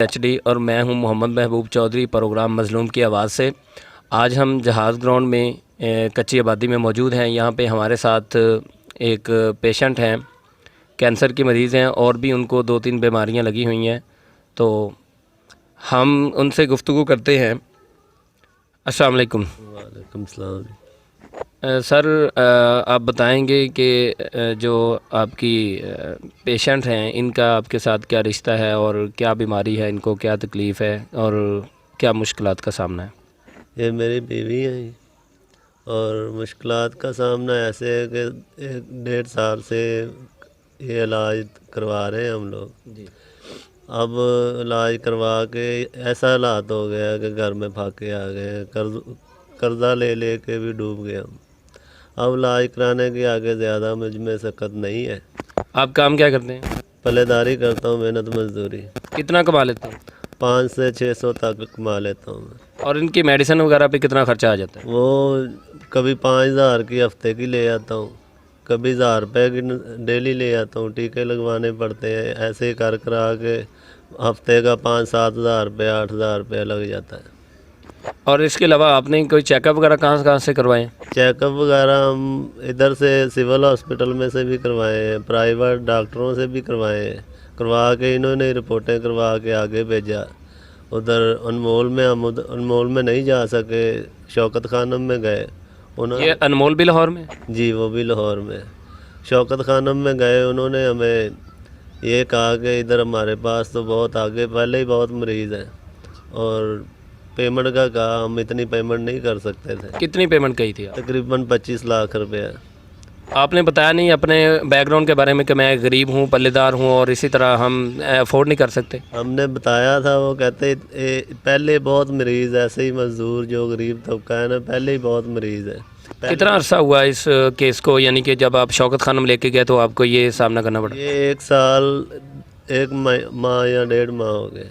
HD اور میں ہوں محمد محبوب چودھری پروگرام مظلوم کی آواز سے۔ آج ہم جہاز گراؤنڈ میں کچی آبادی میں موجود ہیں۔ یہاں پہ ہمارے ساتھ ایک پیشنٹ ہیں، کینسر کی مریض ہیں اور بھی ان کو 2-3 بیماریاں لگی ہوئی ہیں، تو ہم ان سے گفتگو کرتے ہیں۔ السلام علیکم۔ وعلیکم السلام۔ سر آپ بتائیں گے کہ جو آپ کی پیشنٹ ہیں ان کا آپ کے ساتھ کیا رشتہ ہے اور کیا بیماری ہے، ان کو کیا تکلیف ہے اور کیا مشکلات کا سامنا ہے؟ یہ میری بیوی ہیں اور مشکلات کا سامنا ایسے ہے کہ 1.5 سال سے یہ علاج کروا رہے ہیں ہم لوگ۔ جی۔ اب علاج کروا کے ایسا حالات ہو گیا کہ گھر میں پھاکے آ گئے، قرضہ لے لے کے بھی ڈوب گئے ہم۔ اب علاج کرانے کے آگے زیادہ مجھ میں سکت نہیں ہے۔ آپ کام کیا کرتے ہیں؟ پلے داری کرتا ہوں، محنت مزدوری۔ کتنا کما لیتے ہیں؟ 500 سے 600 تک کما لیتا ہوں میں۔ اور ان کی میڈیسن وغیرہ پہ کتنا خرچہ آ جاتا ہے؟ وہ کبھی 5000 کی ہفتے کی لے آتا ہوں، کبھی 1000 روپے کی ڈیلی لے آتا ہوں، ٹیکے لگوانے پڑتے ہیں، ایسے ہی کرا کے ہفتے کا 5-7 ہزار روپے 8 ہزار روپے لگ جاتا ہے۔ اور اس کے علاوہ آپ نے کوئی چیک اپ وغیرہ کہاں سے کروائے ہیں؟ چیک اپ وغیرہ ہم ادھر سے سول ہاسپٹل میں سے بھی کروائے ہیں، پرائیویٹ ڈاکٹروں سے بھی کروائے ہیں، کروا کے انہوں نے رپورٹیں کروا کے آگے بھیجا۔ ادھر انمول میں ہم انمول میں نہیں جا سکے، شوکت خانم میں گئے۔ یہ انمول بھی لاہور میں؟ جی، وہ بھی لاہور میں۔ شوکت خانم میں گئے، انہوں نے ہمیں یہ کہا کہ ادھر ہمارے پاس تو بہت آگے پہلے ہی بہت مریض ہیں، اور پیمنٹ کا کہا، ہم اتنی پیمنٹ نہیں کر سکتے تھے۔ کتنی پیمنٹ کہی تھی آپ؟ تقریباً 25 لاکھ روپے۔ آپ نے بتایا نہیں اپنے بیک گراؤنڈ کے بارے میں کہ میں غریب ہوں، پلے دار ہوں اور اسی طرح ہم افورڈ نہیں کر سکتے؟ ہم نے بتایا تھا، وہ کہتے پہلے بہت مریض ایسے ہی مزدور جو غریب طبقہ ہے نا، پہلے ہی بہت مریض ہے۔ کتنا عرصہ ہوا اس کیس کو، یعنی کہ جب آپ شوکت خانم لے کے گئے تو آپ کو یہ سامنا کرنا پڑا؟ یہ 1 سال 1 ماہ یا 1.5 ماہ ہو گئے۔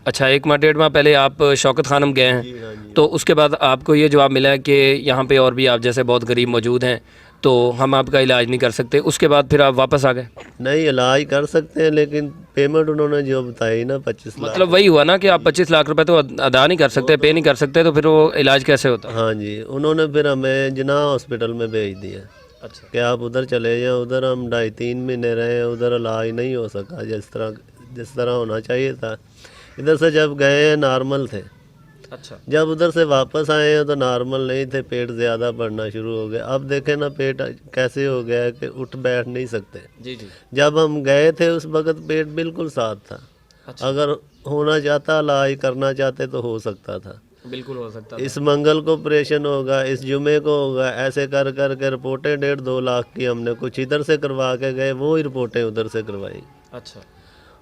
اچھا، 1 ماہ 1.5 ماہ پہلے آپ شوکت خانم گئے ہیں؟ جی ہاں جی۔ تو اس کے بعد آپ کو یہ جواب ملا ہے کہ یہاں پہ اور بھی آپ جیسے بہت غریب موجود ہیں تو ہم آپ کا علاج نہیں کر سکتے، اس کے بعد پھر آپ واپس آ گئے؟ نہیں، علاج کر سکتے ہیں لیکن پیمنٹ انہوں نے جو بتائی نا 25 لاکھ، مطلب وہی ہوا نا کہ آپ 25 لاکھ روپے تو ادا نہیں کر سکتے، پے نہیں کر سکتے، تو پھر وہ علاج کیسے ہوتا؟ ہاں جی، انہوں نے پھر ہمیں جناح ہاسپٹل میں بھیج دیا۔ اچھا کہ آپ ادھر چلے جائیں۔ ادھر ہم 2.5-3 مہینے رہے، ادھر علاج نہیں ہو سکا جس طرح ہونا چاہیے تھا۔ ادھر سے جب گئے ہیں نارمل تھے، اچھا جب ادھر سے واپس آئے ہیں تو نارمل نہیں تھے، پیٹ زیادہ بڑھنا شروع ہو گیا۔ اب دیکھیں نا پیٹ کیسے ہو گیا ہے کہ اٹھ بیٹھ نہیں سکتے۔ جی جی۔ جب ہم گئے تھے اس وقت پیٹ بالکل صاف تھا، اچھا، اگر ہونا چاہتا علاج کرنا چاہتے تو ہو سکتا تھا۔ بالکل ہو سکتا اس منگل کو آپریشن ہوگا، اس جمعے کو ہوگا، ایسے کر کے رپورٹیں 1.5-2 لاکھ کی ہم نے کچھ ادھر سے کروا کے گئے، وہی رپورٹیں ادھر سے کروائی، اچھا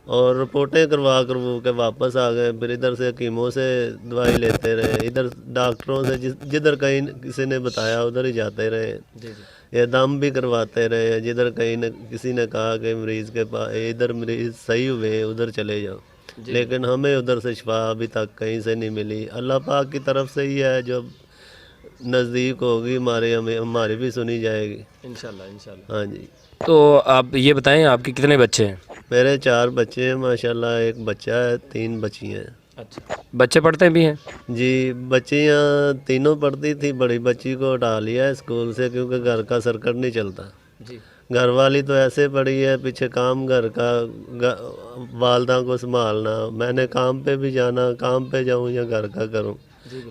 اور رپورٹیں کروا کے واپس آ گئے۔ پھر ادھر سے حکیموں سے دوائی لیتے رہے، ادھر ڈاکٹروں سے جدھر کہیں کسی نے بتایا ادھر ہی جاتے رہے۔ جی جی۔ یہ دم بھی کرواتے رہے، جدھر کہیں کسی نے کہا کہ مریض کے پاس ادھر مریض صحیح ہوئے ہیں ادھر چلے جاؤ، لیکن ہمیں ادھر سے شفا ابھی تک کہیں سے نہیں ملی۔ اللہ پاک کی طرف سے ہی ہے، جب نزدیک ہوگی ہماری بھی سنی جائے گی انشاءاللہ انشاءاللہ۔ ہاں جی۔ تو آپ یہ بتائیں آپ کے کتنے بچے ہیں؟ میرے 4 بچے ہیں ماشاءاللہ، 1 بچہ ہے، 3 بچیاں ہیں۔ اچھا، بچے پڑھتے بھی ہیں؟ جی، بچیاں تینوں پڑھتی تھی، بڑی بچی کو ہٹا لیا اسکول سے کیونکہ گھر کا سرکٹ نہیں چلتا۔ جی۔ گھر والی تو ایسے پڑی ہے، پیچھے کام گھر کا، والدہ کو سنبھالنا، میں نے کام پہ بھی جانا، کام پہ جاؤں یا گھر کا کروں،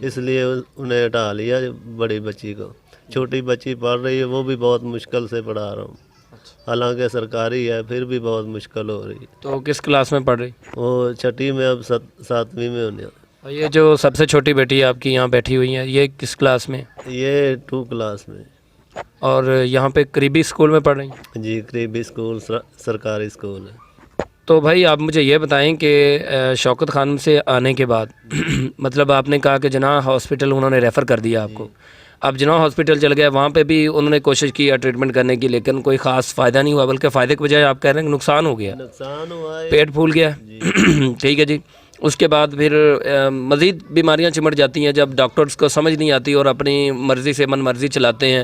اس لیے انہیں ہٹا لیا بڑی بچی کو۔ چھوٹی بچی پڑھ رہی ہے، وہ بھی بہت مشکل سے پڑھا رہا ہوں، حالانکہ سرکاری ہے پھر بھی بہت مشکل ہو رہی ہے۔ تو کس کلاس میں پڑھ رہی؟ وہ 6ٹھی میں، اب 7ویں میں ہونے۔ اور یہ جو سب سے چھوٹی بیٹی آپ کی یہاں بیٹھی ہوئی ہیں، یہ کس کلاس میں؟ یہ 2 کلاس میں۔ اور یہاں پہ قریبی اسکول میں پڑھ رہی ہیں؟ جی، قریبی اسکول، سرکاری اسکول ہے۔ تو بھائی آپ مجھے یہ بتائیں کہ شوکت خانم سے آنے کے بعد مطلب آپ نے کہا کہ جناح ہاسپٹل انہوں نے ریفر کر دیا آپ کو، آپ جناح ہاسپٹل چل گئے، وہاں پہ بھی انہوں نے کوشش کی ہے ٹریٹمنٹ کرنے کی، لیکن کوئی خاص فائدہ نہیں ہوا، بلکہ فائدے کے بجائے آپ کہہ رہے ہیں کہ نقصان ہو گیا، نقصان ہوا ہے، پیٹ پھول گیا۔ ٹھیک ہے جی۔ اس کے بعد پھر مزید بیماریاں چمٹ جاتی ہیں جب ڈاکٹرز کو سمجھ نہیں آتی اور اپنی مرضی سے من مرضی چلاتے ہیں.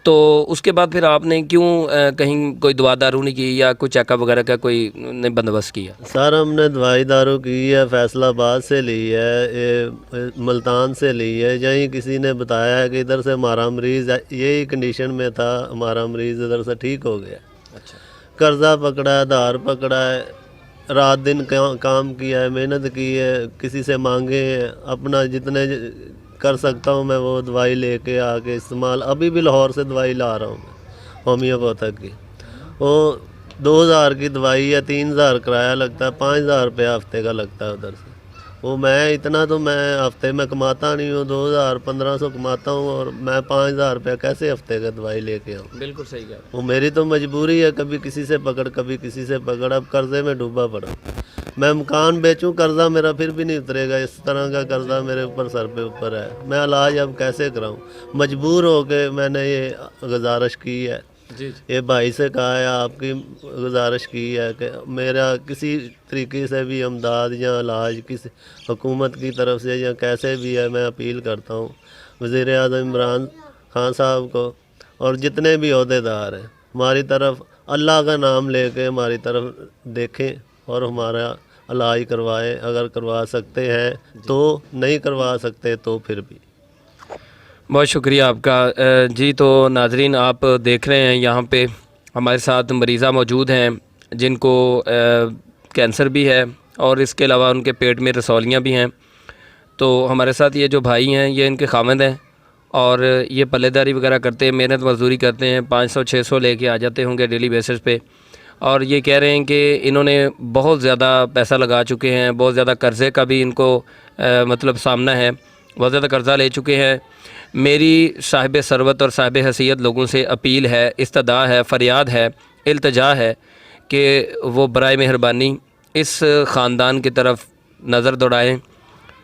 تو اس کے بعد پھر آپ نے کیوں کہیں کوئی دوا دارو نہیں کی یا کوئی چیک اپ وغیرہ کا کوئی بندوبست کیا؟ سر ہم نے دوائی دارو کی ہے، فیصل آباد سے لی ہے، ملتان سے لی ہے. یہیں کسی نے بتایا ہے کہ ادھر سے ہمارا مریض یہی کنڈیشن میں تھا، ہمارا مریض ادھر سے ٹھیک ہو گیا. اچھا. قرضہ پکڑا ہے، دھار پکڑا ہے، رات دن کام کیا ہے، محنت کی ہے، کسی سے مانگے ہیں. اپنا جتنے کر سکتا ہوں میں وہ دوائی لے کے آ کے استعمال. ابھی بھی لاہور سے دوائی لا رہا ہوں میں ہومیوپیتھک کی. وہ 2000 کی دوائی ہے، 3000 کرایہ لگتا ہے، 5000 روپیہ ہفتے کا لگتا ہے ادھر سے. وہ میں اتنا تو میں ہفتے میں کماتا نہیں ہوں، 2000 1500 کماتا ہوں، اور میں 5000 روپیہ کیسے ہفتے کا دوائی لے کے آؤں؟ بالکل صحیح کہا. وہ میری تو مجبوری ہے، کبھی کسی سے پکڑ کبھی کسی سے پکڑ. اب قرضے میں ڈوبا پڑا. میں مکان بیچوں قرضہ میرا پھر بھی نہیں اترے گا. اس طرح کا قرضہ میرے اوپر سر پہ اوپر ہے. میں علاج اب کیسے کراؤں؟ مجبور ہو کے میں نے یہ گزارش کی ہے. جی. یہ بھائی سے کہا ہے، آپ کی گزارش کی ہے کہ میرا کسی طریقے سے بھی امداد یا علاج کسی حکومت کی طرف سے یا کیسے بھی ہے، میں اپیل کرتا ہوں وزیر اعظم عمران خان صاحب کو اور جتنے بھی عہدے دار ہیں، ہماری طرف اللہ کا نام لے کے ہماری طرف دیکھیں اور ہمارا علاج کروائیں. اگر کروا سکتے ہیں تو، نہیں کروا سکتے تو پھر بھی. بہت شکریہ آپ کا. جی تو ناظرین، آپ دیکھ رہے ہیں یہاں پہ ہمارے ساتھ مریضہ موجود ہیں جن کو کینسر بھی ہے اور اس کے علاوہ ان کے پیٹ میں رسولیاں بھی ہیں. تو ہمارے ساتھ یہ جو بھائی ہیں یہ ان کے خامند ہیں اور یہ پلے داری وغیرہ کرتے ہیں، محنت مزدوری کرتے ہیں. 500 600 لے کے آ جاتے ہوں گے ڈیلی بیسس پہ. اور یہ کہہ رہے ہیں کہ انہوں نے بہت زیادہ پیسہ لگا چکے ہیں، بہت زیادہ قرضے کا بھی ان کو مطلب سامنا ہے، بہت زیادہ قرضہ لے چکے ہیں. میری صاحب ثروت اور صاحب حیثیت لوگوں سے اپیل ہے، استدعا ہے، فریاد ہے، التجا ہے کہ وہ برائے مہربانی اس خاندان کی طرف نظر دوڑائیں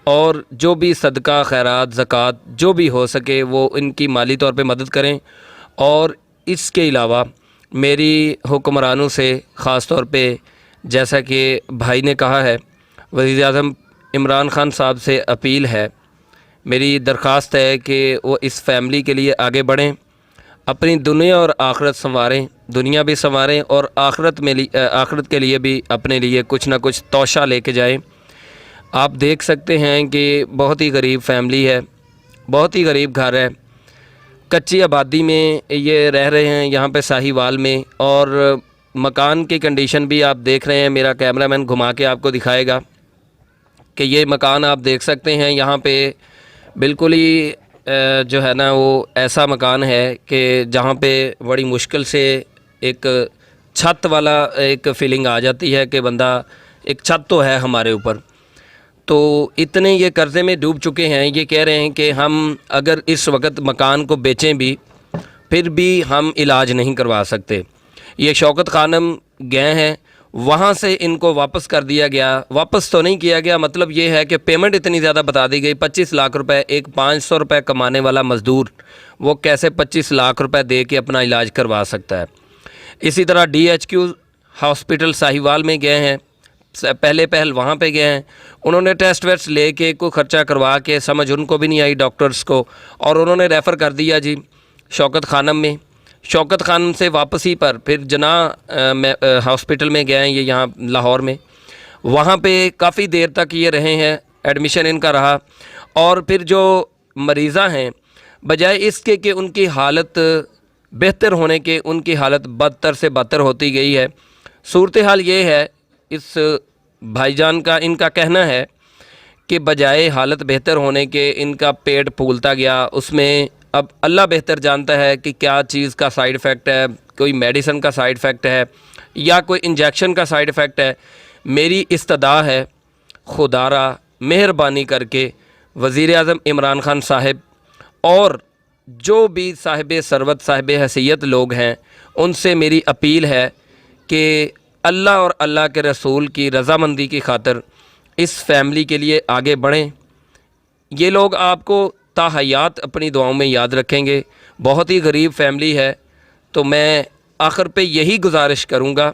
اور جو بھی صدقہ خیرات زکوٰۃ جو بھی ہو سکے وہ ان کی مالی طور پہ مدد کریں. اور اس کے علاوہ میری حکمرانوں سے خاص طور پہ جیسا کہ بھائی نے کہا ہے، وزیر اعظم عمران خان صاحب سے اپیل ہے، میری درخواست ہے کہ وہ اس فیملی کے لیے آگے بڑھیں، اپنی دنیا اور آخرت سنواریں، دنیا بھی سنواریں اور آخرت کے لیے بھی اپنے لیے کچھ نہ کچھ توشہ لے کے جائیں. آپ دیکھ سکتے ہیں کہ بہت ہی غریب فیملی ہے، بہت ہی غریب گھر ہے، کچی آبادی میں یہ رہ رہے ہیں یہاں پہ ساہیوال میں. اور مکان کی کنڈیشن بھی آپ دیکھ رہے ہیں، میرا کیمرہ مین گھما کے آپ کو دکھائے گا کہ یہ مکان آپ دیکھ سکتے ہیں. یہاں پہ بالکل ہی جو ہے نا وہ ایسا مکان ہے کہ جہاں پہ بڑی مشکل سے ایک چھت والا ایک فیلنگ آ جاتی ہے کہ بندہ ایک چھت تو ہے ہمارے اوپر. تو اتنے یہ قرضے میں ڈوب چکے ہیں، یہ کہہ رہے ہیں کہ ہم اگر اس وقت مکان کو بیچیں بھی پھر بھی ہم علاج نہیں کروا سکتے. یہ شوکت خانم گئے ہیں، وہاں سے ان کو واپس کر دیا گیا. واپس تو نہیں کیا گیا، مطلب یہ ہے کہ پیمنٹ اتنی زیادہ بتا دی گئی، 25 لاکھ روپے. ایک 500 روپے کمانے والا مزدور وہ کیسے 25 لاکھ روپے دے کے اپنا علاج کروا سکتا ہے؟ اسی طرح DHQ ہاسپٹل ساہیوال میں گئے ہیں، پہل وہاں پہ گئے ہیں، انہوں نے ٹیسٹ ویسٹ لے کے کوئی خرچہ کروا کے سمجھ ان کو بھی نہیں آئی ڈاکٹرز کو، اور انہوں نے ریفر کر دیا جی شوکت خانم میں. شوکت خانم سے واپسی پر پھر جناح ہاسپٹل میں گئے ہیں، یہ یہاں لاہور میں، وہاں پہ کافی دیر تک یہ رہے ہیں، ایڈمیشن ان کا رہا. اور پھر جو مریضہ ہیں بجائے اس کے کہ ان کی حالت بہتر ہونے کے، ان کی حالت بدتر سے بدتر ہوتی گئی ہے. صورتحال یہ ہے، اس بھائی جان کا ان کا کہنا ہے کہ بجائے حالت بہتر ہونے کے ان کا پیٹ پھولتا گیا. اس میں اب اللہ بہتر جانتا ہے کہ کیا چیز کا سائیڈ افیکٹ ہے، کوئی میڈیسن کا سائیڈ افیکٹ ہے یا کوئی انجیکشن کا سائیڈ افیکٹ ہے. میری استدعا ہے، خدا را مہربانی کر کے وزیر اعظم عمران خان صاحب اور جو بھی صاحب ثروت صاحب حیثیت لوگ ہیں ان سے میری اپیل ہے کہ اللہ اور اللہ کے رسول کی رضامندی کی خاطر اس فیملی کے لیے آگے بڑھیں. یہ لوگ آپ کو تا حیات اپنی دعاؤں میں یاد رکھیں گے. بہت ہی غریب فیملی ہے. تو میں آخر پہ یہی گزارش کروں گا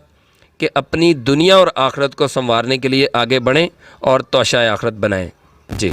کہ اپنی دنیا اور آخرت کو سنوارنے کے لیے آگے بڑھیں اور توشہ آخرت بنائیں. جی.